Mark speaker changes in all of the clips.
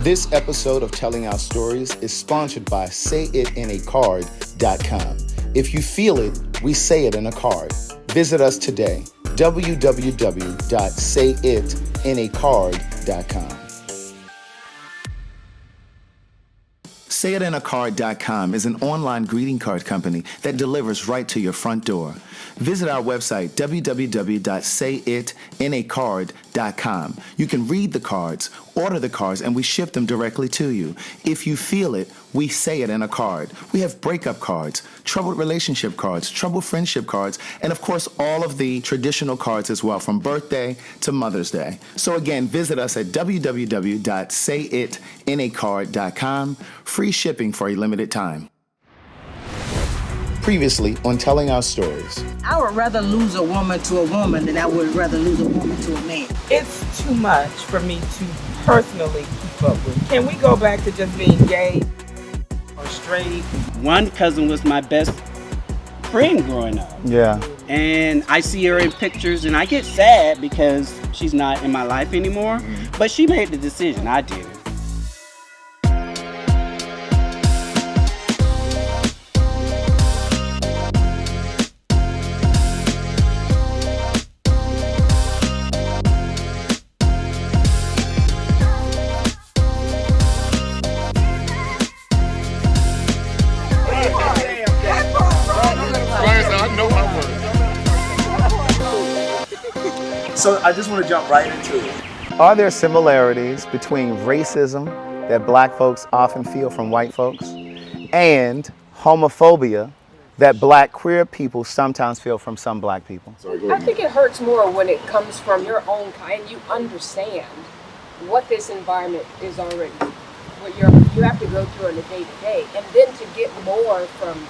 Speaker 1: This episode of Telling Our Stories is sponsored by SayItInACard.com. If you feel it, we say it in a card. Visit us today, www.sayItInACard.com. SayItInACard.com is an online greeting card company that delivers right to your front door. Visit our website, www.sayItInACard.com. You can read the cards, order the cards, and we ship them directly to you. If you feel it, we say it in a card. We have breakup cards, troubled relationship cards, troubled friendship cards, and of course, all of the traditional cards as well, from birthday to Mother's Day. So again, visit us at www.sayItInACard.com. Free shipping for a limited time. Previously on Telling Our Stories.
Speaker 2: I would rather lose a woman to a woman than I would rather lose a woman to a man.
Speaker 3: It's too much for me to personally keep up with. Can we go back to just being gay or straight?
Speaker 4: One cousin was my best friend growing up.
Speaker 1: Yeah.
Speaker 4: And I see her in pictures and I get sad because she's not in my life anymore. But she made the decision. I did.
Speaker 1: So I just want to jump right into it. Are there similarities between racism that black folks often feel from white folks and homophobia that black queer people sometimes feel from some black people?
Speaker 5: I think it hurts more when it comes from your own kind. You understand what this environment is already, what you have to go through on a day to day, and then to get more from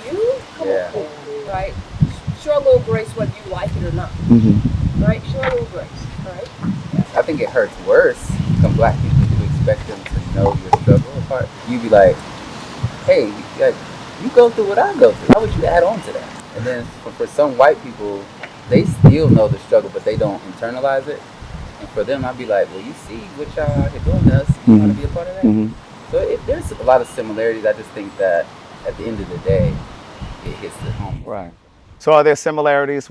Speaker 5: you, come on, right? Show a little grace whether you like it or not. Right? Show a little grace, right?
Speaker 6: I think it hurts worse when black people do expect them to know your struggle apart. You be like, hey, you go through what I go through. How would you add on to that? And then for some white people, they still know the struggle, but they don't internalize it. And for them, I'd be like, well, you see what y'all are doing to us. You want to be a part of that? So there's a lot of similarities. I just think that at the end of the day, it hits the home.
Speaker 1: Right. So are there similarities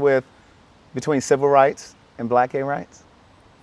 Speaker 1: between civil rights and black gay rights?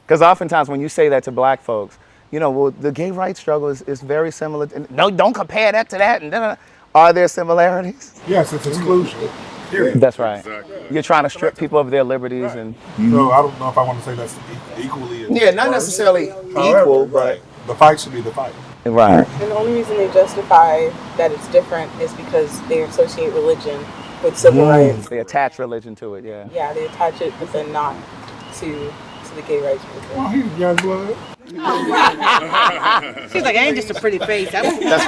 Speaker 1: Because oftentimes when you say that to black folks, you know, well, the gay rights struggle is very similar. No, don't compare that to that. And are there similarities?
Speaker 7: Yes, it's exclusion. Period.
Speaker 1: That's right. Exactly. You're trying to strip people of their liberties.
Speaker 7: Right.
Speaker 1: And
Speaker 7: So I don't know if I want to say that's equally.
Speaker 1: yeah, not necessarily equal, but
Speaker 7: the fight should be the fight.
Speaker 1: Right.
Speaker 3: And the only reason they justify that it's different is because they associate religion with civil rights.
Speaker 1: They attach religion to it, yeah.
Speaker 3: Yeah, they attach it, but then not to the gay rights movement.
Speaker 7: Well, he's young blood.
Speaker 2: She's like, I ain't just a pretty face.
Speaker 1: That's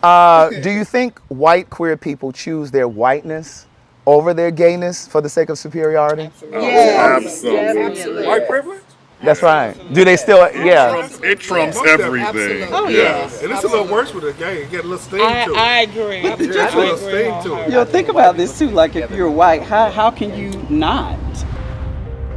Speaker 1: right. Do you think white queer people choose their whiteness over their gayness for the sake of superiority?
Speaker 2: Yes.
Speaker 8: Absolutely.
Speaker 7: White privilege?
Speaker 1: That's right. Do they still, yeah.
Speaker 8: It trumps everything.
Speaker 2: Oh, yeah.
Speaker 7: And it's a little worse with a gay. You get a little sting to it.
Speaker 3: I agree.
Speaker 7: Yeah, it's a little sting to it.
Speaker 4: You know, think about this too. Like if you're white, how can you not?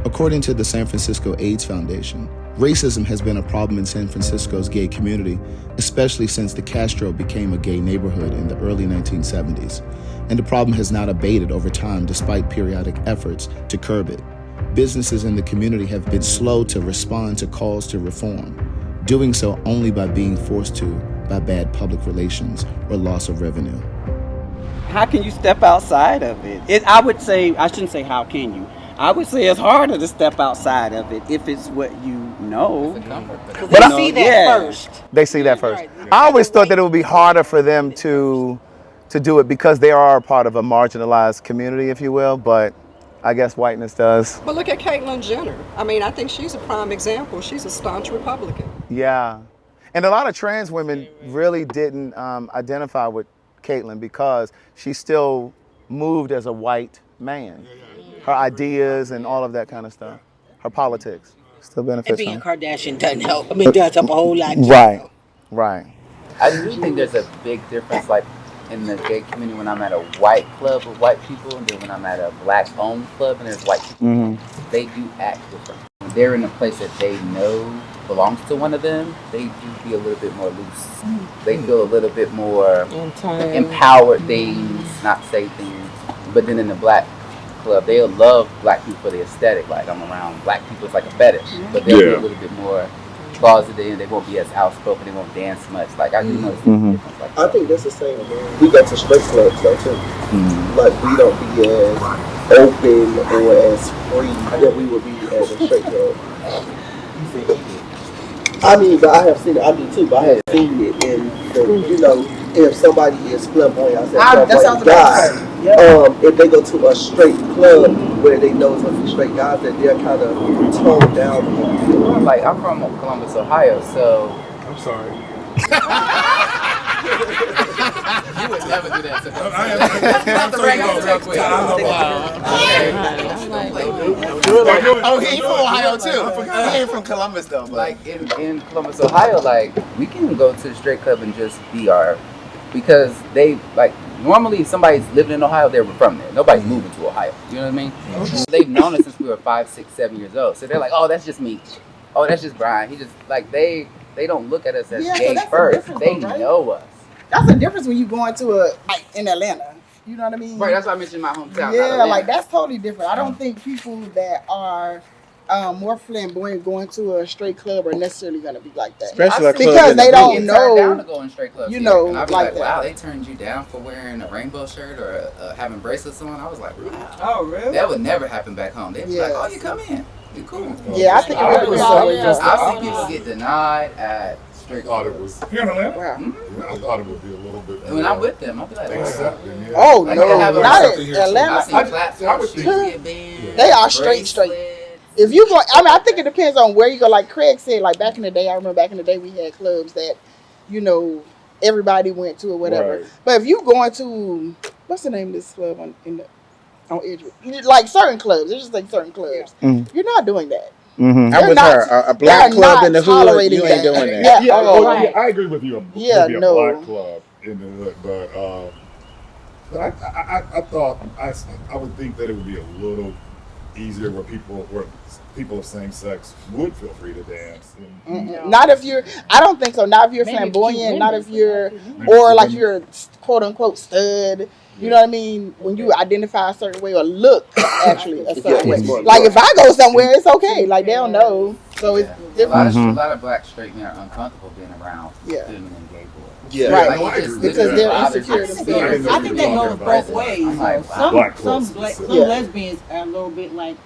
Speaker 1: According to the San Francisco AIDS Foundation, racism has been a problem in San Francisco's gay community, especially since the Castro became a gay neighborhood in the early 1970s. And the problem has not abated over time despite periodic efforts to curb it. Businesses in the community have been slow to respond to calls to reform, doing so only by being forced to by bad public relations or loss of revenue.
Speaker 4: How can you step outside of it? I would say, I shouldn't say how can you. I would say it's harder to step outside of it if it's what you know.
Speaker 2: They see that first.
Speaker 1: They see that first. I always thought that it would be harder for them to do it because they are a part of a marginalized community, if you will, but I guess whiteness does.
Speaker 9: But look at Caitlyn Jenner. I mean, I think she's a prime example. She's a staunch Republican.
Speaker 1: Yeah. And a lot of trans women really didn't identify with Caitlyn because she still moved as a white man. Her ideas and all of that kind of stuff. Her politics still benefits
Speaker 2: And being a
Speaker 1: her.
Speaker 2: Kardashian doesn't help. I mean, does help a whole lot.
Speaker 1: Right, right.
Speaker 6: I do think there's a big difference, like in the gay community, when I'm at a white club with white people, and then when I'm at a black-owned club and there's white people, they do act different. When they're in a place that they know belongs to one of them, they do be a little bit more loose. They feel a little bit more empowered things, not say things. But then in the black club, they'll love black people for the aesthetic. Like, I'm around black people, it's like a fetish. But they'll be a little bit more closeted, they won't be as outspoken, they won't dance much. Like, I do notice the difference like that.
Speaker 10: I think that's the same. We go to straight clubs though too. Like, we don't be as open or as free that we would be as a straight club. I mean, but I have seen it. I do too. But I have seen it, and you know, if somebody is flamboyant, I said flamboyant guy. If they go to a straight club where they know it's gonna be straight guys, that they're kind of toned down.
Speaker 6: Like, I'm from Columbus, Ohio, so
Speaker 7: I'm sorry.
Speaker 6: you would never do that to them.
Speaker 1: Oh, he from Ohio too. He ain't from Columbus though. But.
Speaker 6: Like in Columbus, Ohio, like, we can go to the straight club and just be because they, like, normally if somebody's living in Ohio, they're from there. Nobody's moving to Ohio. You know what I mean? They've known us since we were 5, 6, 7 years old. So they're like, oh, that's just me. Oh, that's just Brian. He just, like, they don't look at us as gay first. They know us.
Speaker 11: That's the difference when you go into like in Atlanta. You know what I mean?
Speaker 6: Right, that's why I mentioned my hometown.
Speaker 11: Yeah, like, that's totally different. I don't think people that are more flamboyant going to a straight club are necessarily going to be like that.
Speaker 1: Especially
Speaker 11: because they don't know.
Speaker 6: Down to go in straight clubs,
Speaker 11: you know,
Speaker 6: and I'd be
Speaker 11: like
Speaker 6: like, wow, they turned you down for wearing a rainbow shirt or having bracelets on. I was like, wow.
Speaker 3: Oh, really?
Speaker 6: That would never happen back home. They'd be like, oh, you come in. You cool.
Speaker 11: Yeah, I think it was
Speaker 6: I've seen people get denied at straight
Speaker 8: Thought it
Speaker 6: clubs.
Speaker 8: was here in Atlanta.
Speaker 11: Wow.
Speaker 8: I thought it would be a little bit.
Speaker 6: When I'm with them, I'll be like,
Speaker 8: Accepting,
Speaker 11: oh
Speaker 6: Like,
Speaker 11: no,
Speaker 6: they have a
Speaker 11: not
Speaker 6: recipe
Speaker 11: in
Speaker 6: here, too.
Speaker 11: Atlanta.
Speaker 6: I've seen platform shoes get banned.
Speaker 11: They are straight. If you go, I mean, I think it depends on where you go. Like Craig said, like back in the day, I remember back in the day we had clubs that, you know, everybody went to or whatever.
Speaker 8: Right.
Speaker 11: But if you going to, what's the name of this club on Edgewood? Like certain clubs, it's just like certain clubs. You're not doing that.
Speaker 1: I'm with her. A black club in the hood, you ain't doing that.
Speaker 8: Yeah, I agree with you. Maybe a black club in the hood, but I thought I would think that it would be a little easier where people of same sex would feel free to dance.
Speaker 11: Not if you're. I don't think so. Not if you're flamboyant. Not if you're, or like you're quote unquote stud. You know what I mean? When you identify a certain way or look actually a certain way. Like if I go somewhere, it's okay. Like they don't know. So it's different.
Speaker 6: A lot of black straight men are uncomfortable being around feminine gay boys.
Speaker 10: Yeah,
Speaker 11: right.
Speaker 6: Like,
Speaker 11: Because they're insecure themselves.
Speaker 2: I think that goes both ways.
Speaker 6: Like,
Speaker 2: Some lesbians are a little bit like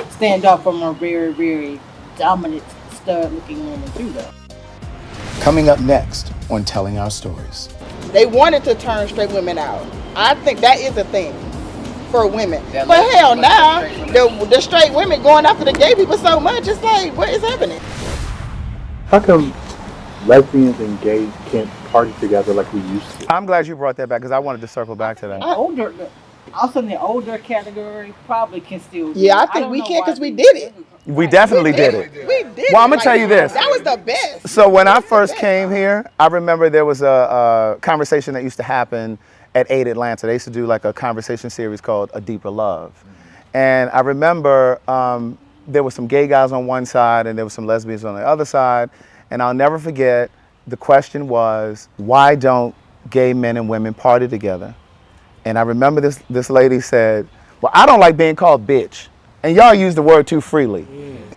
Speaker 2: stand up from a very, very dominant stud-looking woman too, though.
Speaker 1: Coming up next on Telling Our Stories.
Speaker 11: They wanted to turn straight women out. I think that is a thing for women.
Speaker 6: That
Speaker 11: But hell,
Speaker 6: like
Speaker 11: now
Speaker 6: the straight
Speaker 11: the straight women going after the gay people so much. It's like, what is happening?
Speaker 12: How come lesbians and gays can't party together like we used to?
Speaker 13: I'm glad you brought that back because I wanted to circle back to that.
Speaker 2: Also in the older category, probably can still do
Speaker 11: Yeah,
Speaker 2: it.
Speaker 11: I think we can because we did it.
Speaker 13: We definitely did it.
Speaker 11: We did
Speaker 13: Well, I'm
Speaker 11: it.
Speaker 13: gonna tell you this.
Speaker 11: That was the best.
Speaker 13: So when I first came here, I remember there was a conversation that used to happen at 8 Atlanta. They used to do like a conversation series called A Deeper Love. And I remember there were some gay guys on one side and there were some lesbians on the other side. And I'll never forget, the question was, why don't gay men and women party together? And I remember this lady said, well, I don't like being called bitch. And y'all use the word too freely.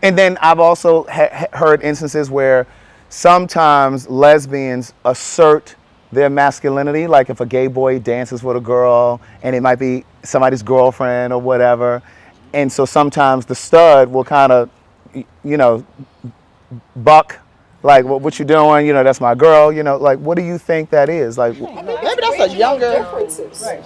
Speaker 13: And then I've also heard instances where sometimes lesbians assert their masculinity, like if a gay boy dances with a girl and it might be somebody's girlfriend or whatever. And so sometimes the stud will kind of, you know, buck, like, what you doing? You know, that's my girl. You know, like, what do you think that is? Like,
Speaker 11: Maybe that's a younger
Speaker 9: differences. Right.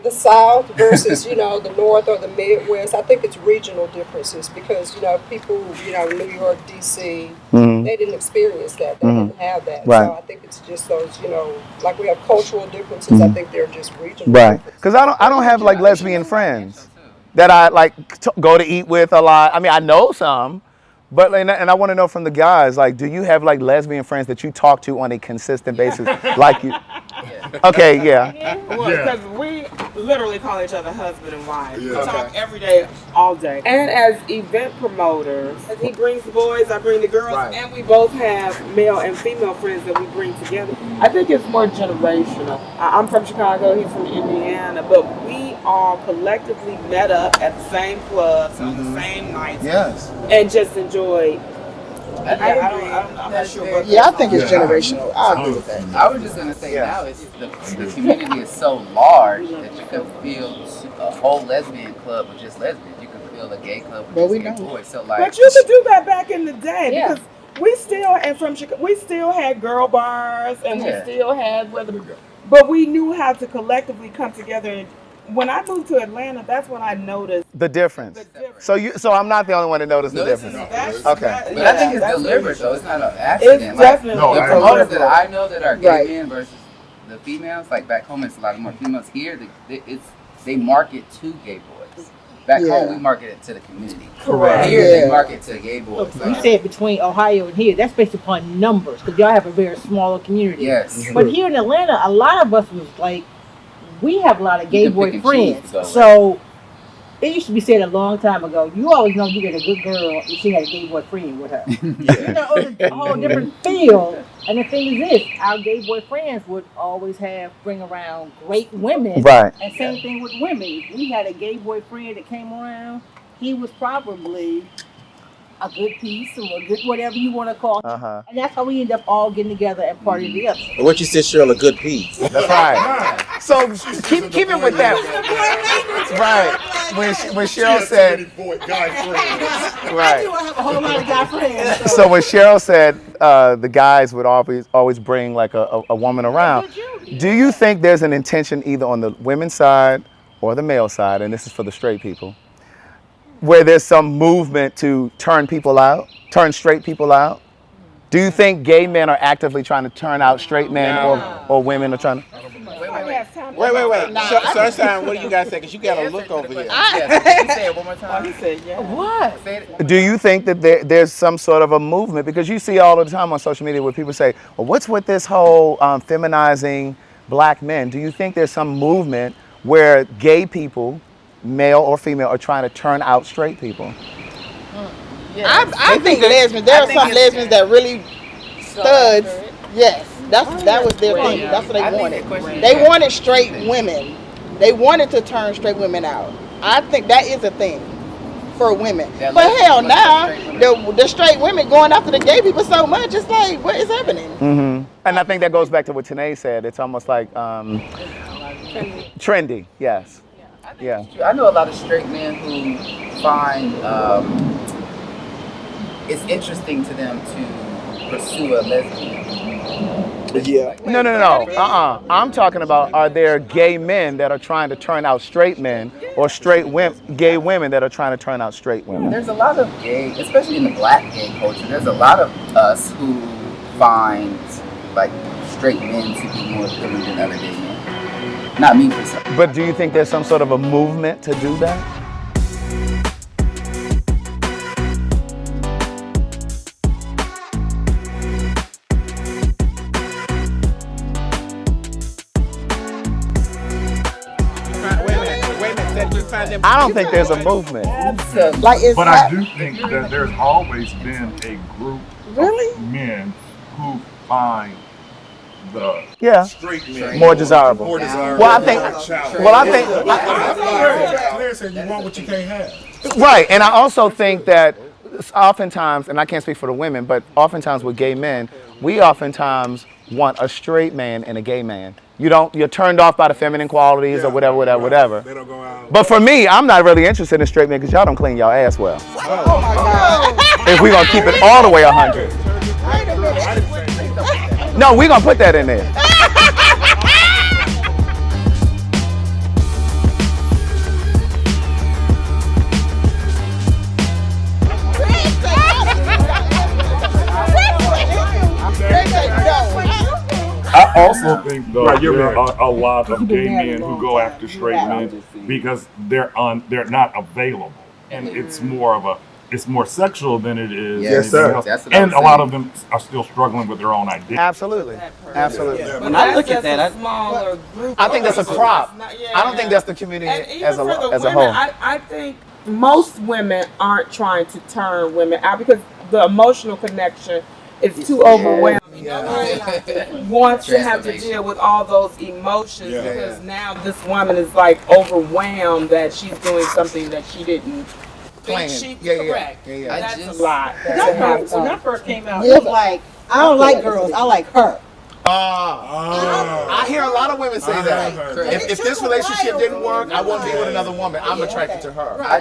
Speaker 9: The South versus, you know, the North or the Midwest. I think it's regional differences because, you know, people, you know, New York, D.C., they didn't experience that. They didn't have that.
Speaker 13: Right.
Speaker 9: So I think it's just those, you know, like we have cultural differences. I think they're just regional.
Speaker 13: Right. Because I don't have like lesbian friends that I like go to eat with a lot. I mean, I know some. But and I want to know from the guys, like, do you have like lesbian friends that you talk to on a consistent basis, like you? Okay, yeah.
Speaker 3: Well, because we literally call each other husband and wife.
Speaker 8: Yeah.
Speaker 3: We talk every day, all day. And as event promoters, as he brings the boys, I bring the girls, and we both have male and female friends that we bring together. I think it's more generational. I'm from Chicago, he's from Indiana, but we all collectively met up at the same clubs on the same nights.
Speaker 13: Yes.
Speaker 3: And just enjoyed. I'm not sure.
Speaker 11: I think it's generational. I agree with that.
Speaker 6: I was just gonna say now it's the community is so large that you can feel a whole lesbian club with just lesbians. You can feel a gay club with just gay boys. So like,
Speaker 3: but you could do that back in the day because we still and from Chicago we still had girl bars and we still had but we knew how to collectively come together. And when I moved to Atlanta, that's when I noticed
Speaker 13: the difference. So I'm not the only one that noticed the difference. Okay.
Speaker 6: But I think it's deliberate though. It's not an accident.
Speaker 3: It's definitely
Speaker 6: the promoters that I know that are gay men versus the females. Like back home, it's a lot more females. Here, they market to gay boys. Back home, we market it to the community.
Speaker 2: Correct.
Speaker 6: Here, they market to gay boys.
Speaker 2: You said between Ohio and here, that's based upon numbers because y'all have a very smaller community.
Speaker 6: Yes.
Speaker 2: But here in Atlanta, a lot of us was like, we have a lot of gay boy friends. So it used to be said a long time ago, you always know you get a good girl if she had a gay boy friend with her. You know, it's a whole different feel. And the thing is this, our gay boy friends would always bring around great women.
Speaker 13: Right.
Speaker 2: And same thing with women. If we had a gay boy friend that came around, he was probably a good piece or a good whatever you want to call it. And that's how we end up all getting together and partying together.
Speaker 14: But what you said, Cheryl, a good piece.
Speaker 13: That's right. So keep it with that. Right. When Cheryl said,
Speaker 2: I do have a whole lot of guy friends.
Speaker 13: So when Cheryl said the guys would always bring like a woman around, do you think there's an intention either on the women's side or the male side, and this is for the straight people, where there's some movement to turn straight people out? Do you think gay men are actively trying to turn out straight men or women are trying to?
Speaker 14: Wait. Sunshine, what do you guys say? Because you got a look over here.
Speaker 6: Can you say it one more time?
Speaker 3: he said,
Speaker 2: What?
Speaker 13: Do you think that there's some sort of a movement? Because you see all the time on social media where people say, well, what's with this whole feminizing black men? Do you think there's some movement where gay people, male or female, are trying to turn out straight people?
Speaker 11: I think lesbians. There are some lesbians that really studs. Yes, that was their thing. That's what they wanted. They wanted straight women. They wanted to turn straight women out. I think that is a thing for women. But hell, now the straight women going after the gay people so much. It's like, what is happening?
Speaker 13: Mm-hmm. And I think that goes back to what Tanae said. It's almost like trendy. Yes. Yeah.
Speaker 6: I know a lot of straight men who find it's interesting to them to pursue a lesbian.
Speaker 14: Yeah.
Speaker 13: No. I'm talking about, are there gay men that are trying to turn out straight men or gay women that are trying to turn out straight women?
Speaker 6: There's a lot of gay, especially in the black gay culture, there's a lot of us who find like straight men to be more appealing than other gay men. Not me per se.
Speaker 13: But do you think there's some sort of a movement to do that? I don't think there's a movement.
Speaker 8: But I do think that there's always been a group of men who find the straight men
Speaker 13: more desirable. Well, I think.
Speaker 7: Claire said you want what you can't have.
Speaker 13: Right, and I also think that oftentimes, and I can't speak for the women, but oftentimes with gay men, we oftentimes want a straight man and a gay man. You're turned off by the feminine qualities or whatever.
Speaker 7: They don't go out.
Speaker 13: But for me, I'm not really interested in straight men because y'all don't clean y'all ass well.
Speaker 11: Oh my God.
Speaker 13: If we're going to keep it all the way 100. No, we're going to put that in there.
Speaker 8: I also think though there are a lot of gay men who go after straight men because they're not available, and it's more of it's more sexual than it is.
Speaker 6: Yes,
Speaker 8: anything
Speaker 6: sir.
Speaker 8: else. And a lot of them are still struggling with their own identity.
Speaker 13: Absolutely. Absolutely.
Speaker 3: Yeah.
Speaker 4: When I look at that,
Speaker 3: a smaller group.
Speaker 13: I think that's a crop. I don't think that's the community as a whole.
Speaker 3: I think most women aren't trying to turn women out because the emotional connection is too overwhelming. No one wants to have to deal with all those emotions because now this woman is like overwhelmed that she's doing something that she didn't think she correct. That's a lot.
Speaker 2: When I first came out, it was like, I don't like girls, I like her.
Speaker 13: I hear a lot of women say that. If this relationship didn't work, I wouldn't be with another woman. I'm attracted to her.
Speaker 2: I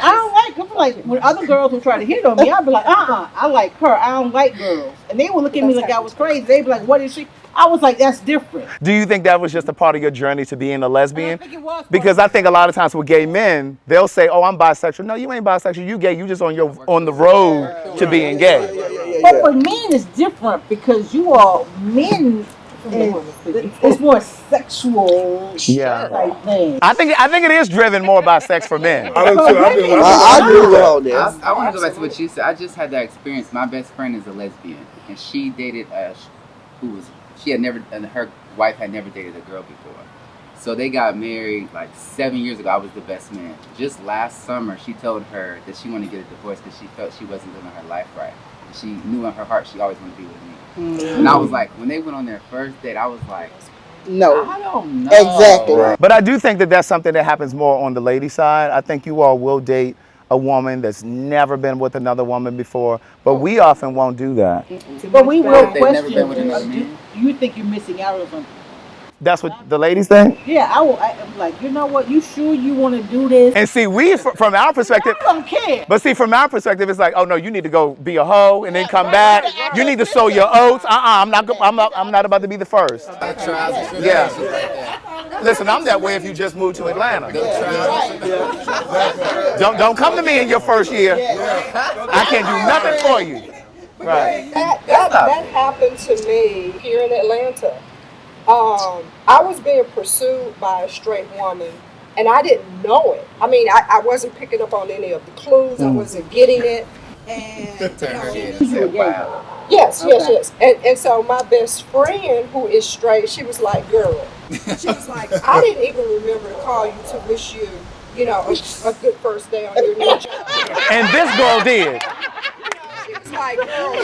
Speaker 2: don't like when other girls would try to hit on me, I'd be like, I like her. I don't like girls. And they would look at me like I was crazy. They'd be like, what is she? I was like, that's different.
Speaker 13: Do you think that was just a part of your journey to being a lesbian?
Speaker 2: I think it was.
Speaker 13: Because I think a lot of times with gay men, they'll say, "Oh, I'm bisexual." No, you ain't bisexual. You gay. You just on the road to being gay.
Speaker 2: But for men, it's different because you are men. It's more sexual type thing.
Speaker 13: I think it is driven more by sex for men.
Speaker 10: I agree with all this.
Speaker 6: I want to go back to what you said. I just had that experience. My best friend is a lesbian, and she dated and her wife had never dated a girl before. So they got married like 7 years ago. I was the best man. Just last summer, she told her that she wanted to get a divorce because she felt she wasn't living her life right. She knew in her heart she always wanted to be with me. And I was like, when they went on their first date, I was like,
Speaker 11: no.
Speaker 6: I don't know.
Speaker 11: Exactly.
Speaker 13: But I do think that that's something that happens more on the lady side. I think you all will date a woman that's never been with another woman before, but we often won't do that.
Speaker 2: But we will
Speaker 6: never been with another
Speaker 2: question,
Speaker 6: man.
Speaker 2: do you think you're missing out on something?
Speaker 13: That's what the ladies think?
Speaker 2: Yeah, I'm like, you know what, you sure you want to do this?
Speaker 13: And see, from our perspective,
Speaker 2: I don't care.
Speaker 13: but see, from our perspective, it's like, oh no, you need to go be a hoe and then come back. You need to sow your oats. I'm not about to be the first. Yeah. Listen, I'm that way if you just moved to Atlanta. Don't come to me in your first year. I can't do nothing for you. Right.
Speaker 9: That happened to me here in Atlanta. I was being pursued by a straight woman, and I didn't know it. I mean, I wasn't picking up on any of the clues. I wasn't getting it. And yes. And so my best friend, who is straight, she was like, girl, she was like, I didn't even remember to call you to wish you, a good first day on your new job.
Speaker 13: And this girl did.
Speaker 9: She was like, girl,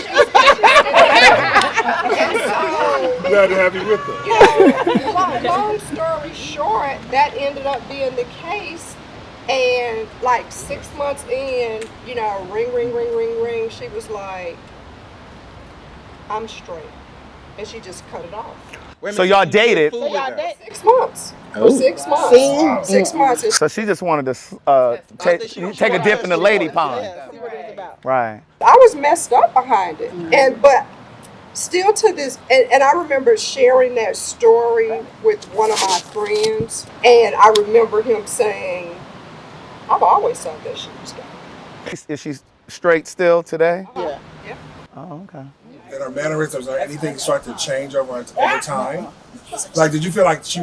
Speaker 8: Glad to have you with us.
Speaker 9: Long story short, that ended up being the case. And like 6 months in, ring, she was like, I'm straight. And she just cut it off.
Speaker 13: So y'all dated.
Speaker 9: 6 months.
Speaker 13: Oh.
Speaker 9: 6 months. Wow. 6 months.
Speaker 13: So she just wanted to take a dip in the lady pond. Right.
Speaker 9: I was messed up behind it. But still to this, and I remember sharing that story with one of my friends, and I remember him saying, I've always thought that she was gay.
Speaker 13: Is she straight still today?
Speaker 9: Yeah.
Speaker 13: Oh, okay.
Speaker 7: And her mannerisms or anything start to change over time? Like, did you feel like she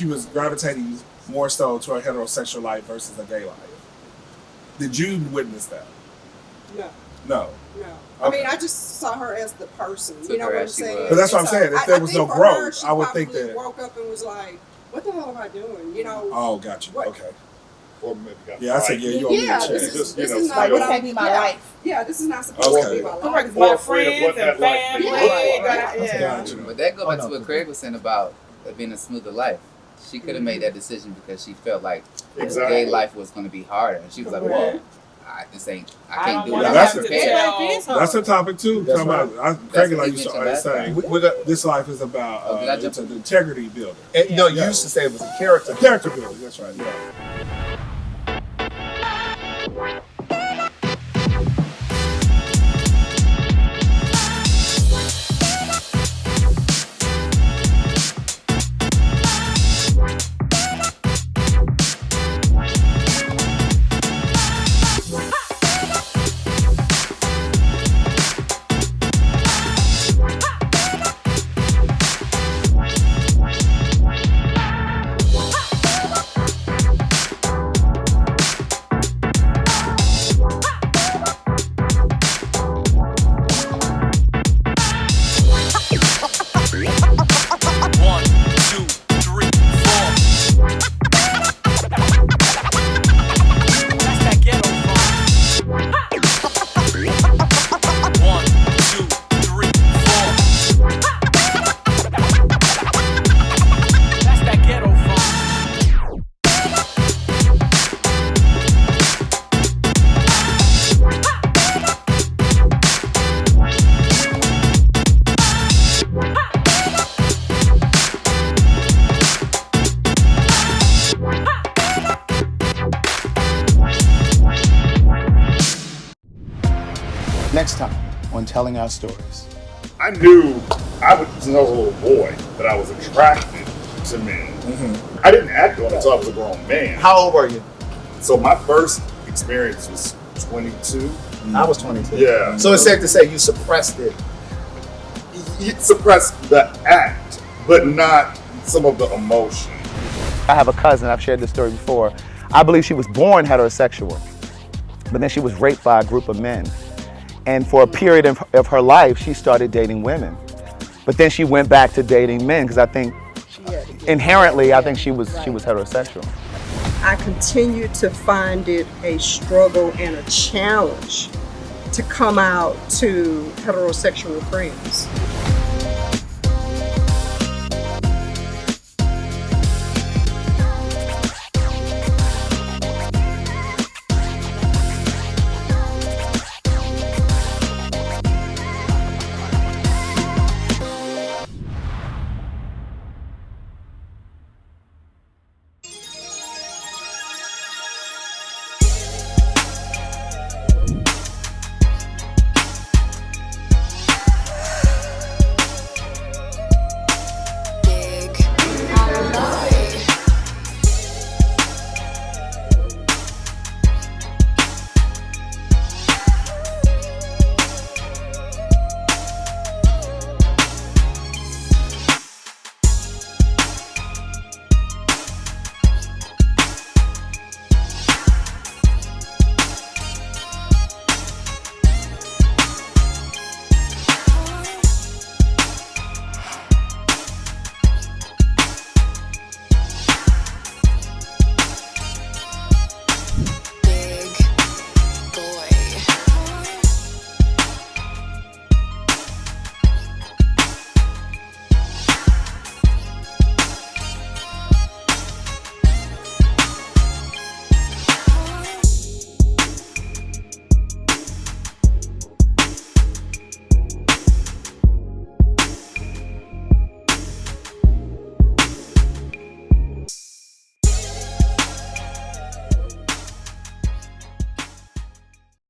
Speaker 7: was gravitating more so to a heterosexual life versus a gay life? Did you witness that? No.
Speaker 9: I mean, I just saw her as the person. You know what I'm saying?
Speaker 7: But that's what I'm saying. If there was no growth, I would think that.
Speaker 9: Woke up and was like, "What the hell am I doing?"
Speaker 7: Oh, got you.
Speaker 9: What?
Speaker 7: Okay.
Speaker 8: Or maybe got
Speaker 7: Yeah, I said, yeah, you owe me a check.
Speaker 9: This is not what I be my life. Yeah, this is not supposed to be my life.
Speaker 3: My friends and family.
Speaker 6: But that goes back to what Craig was saying about being a smoother life. She could have made that decision because she felt like gay life was going to be harder. And she was like, well, I can't do it.
Speaker 7: That's a topic too. Craig and I used to always say, this life is about it's an integrity building.
Speaker 13: No, you used to say it was a character.
Speaker 7: Character building, that's right. Yeah.
Speaker 1: telling our stories.
Speaker 8: I knew I was a little boy that I was attracted to men.
Speaker 7: Mm-hmm.
Speaker 8: I didn't act on it until I was a grown man.
Speaker 1: How old were you?
Speaker 8: So my first experience was 22.
Speaker 1: I was 22.
Speaker 8: Yeah.
Speaker 1: So it's safe to say you suppressed it.
Speaker 8: You suppressed the act, but not some of the emotion.
Speaker 13: I have a cousin, I've shared this story before. I believe she was born heterosexual, but then she was raped by a group of men. And for a period of her life, she started dating women. But then she went back to dating men because I think inherently, I think she was heterosexual.
Speaker 9: I continue to find it a struggle and a challenge to come out to heterosexual friends.